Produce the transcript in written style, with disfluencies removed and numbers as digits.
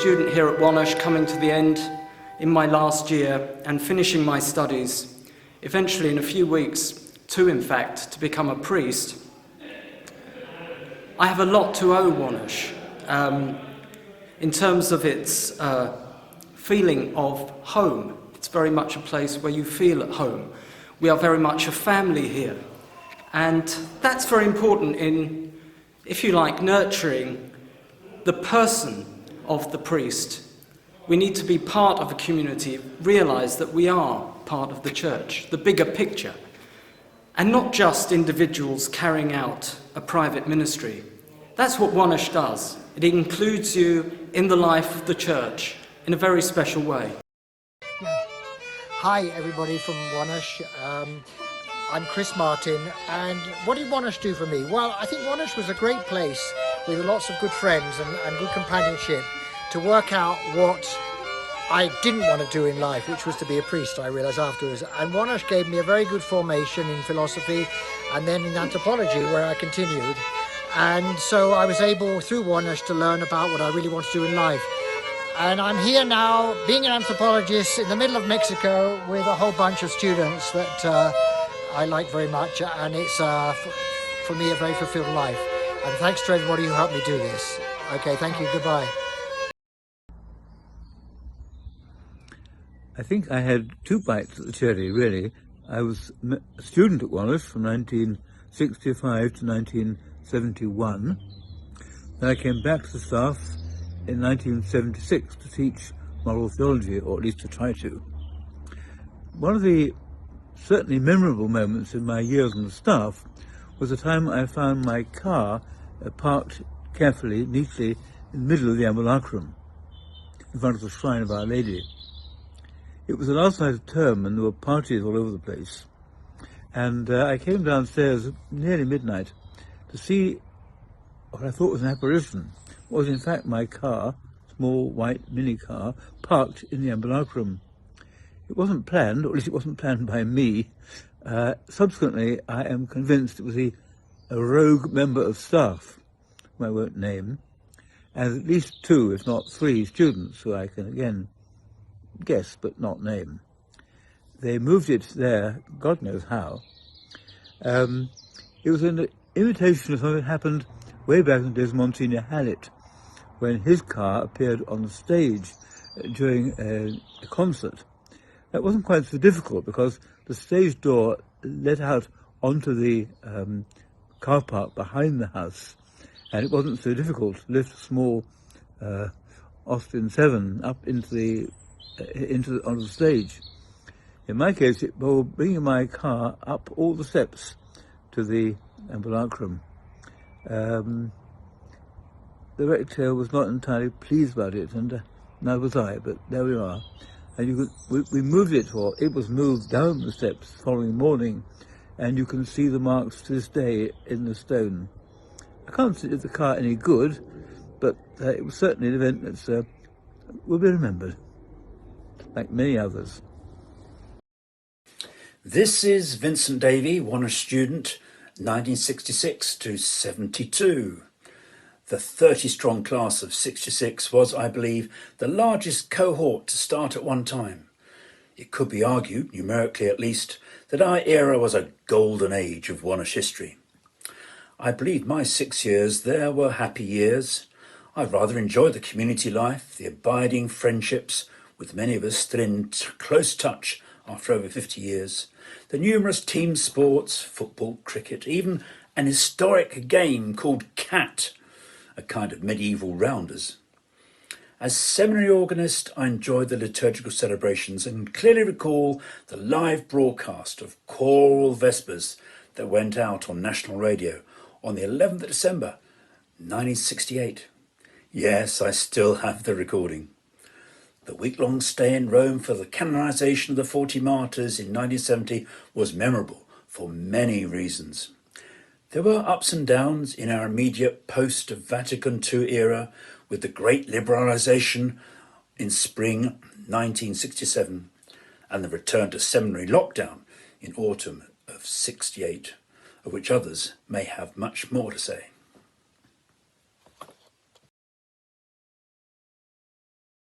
student here at Wonersh, coming to the end in my last year and finishing my studies, eventually in a few weeks, in fact, to become a priest, I have a lot to owe Wonersh in terms of its feeling of home. It's very much a place where you feel at home. We are very much a family here. And that's very important in, if you like, nurturing the person of the priest. We need to be part of a community, realise that we are part of the church, the bigger picture, and not just individuals carrying out a private ministry. That's what Wonersh does. It includes you in the life of the church in a very special way. Hi everybody from Wonersh. I'm Chris Martin, and what did Wonersh do for me? Well, I think Wonersh was a great place with lots of good friends and good companionship to work out what I didn't want to do in life, which was to be a priest, I realised afterwards. And Wonersh gave me a very good formation in philosophy and then in anthropology, where I continued. And so I was able, through Wonersh, to learn about what I really want to do in life. And I'm here now, being an anthropologist in the middle of Mexico with a whole bunch of students that I like very much, and it's for me a very fulfilled life. And thanks to everybody who helped me do this. Okay, thank you, goodbye. I think I had two bites at the cherry, really. I was a student at Wonersh from 1965 to 1971. Then I came back to the staff in 1976 to teach moral theology, or at least to try to. One of the certainly memorable moments in my years on the staff was the time I found my car parked carefully, neatly, in the middle of the ambulacrum, in front of the shrine of Our Lady. It was the last night of term and there were parties all over the place. And I came downstairs nearly midnight to see what I thought was an apparition. It was in fact my car, small white mini car, parked in the ambulacrum. It wasn't planned, or at least it wasn't planned by me. Subsequently, I am convinced it was a rogue member of staff, whom I won't name, and at least two, if not three, students who I can again guess but not name. They moved it there, God knows how. It was an imitation of something that happened way back in the days of Monsignor Hallett, when his car appeared on the stage during a concert. That wasn't quite so difficult because the stage door led out onto the car park behind the house, and it wasn't so difficult to lift a small Austin 7 up onto the stage. In my case, it involved bringing my car up all the steps to the ambulacrum. The rector was not entirely pleased about it, and neither was I, but there we are. And we moved it, or it was moved down the steps the following morning, and you can see the marks to this day in the stone. I can't say it did the car any good, but it was certainly an event that will be remembered, like many others. This is Vincent Davies, Wonersh student, 1966 to 72. The 30-strong class of 66 was, I believe, the largest cohort to start at one time. It could be argued, numerically at least, that our era was a golden age of Wonersh history. I believe my 6 years there were happy years. I rather enjoyed the community life, the abiding friendships, with many of us still in close touch after over 50 years, the numerous team sports, football, cricket, even an historic game called Cat, a kind of medieval rounders. As seminary organist, I enjoyed the liturgical celebrations and clearly recall the live broadcast of choral vespers that went out on national radio on the 11th of December, 1968. Yes, I still have the recording. The week-long stay in Rome for the canonization of the 40 martyrs in 1970 was memorable for many reasons. There were ups and downs in our immediate post-Vatican II era, with the great liberalisation in spring 1967 and the return to seminary lockdown in autumn of '68, of which others may have much more to say.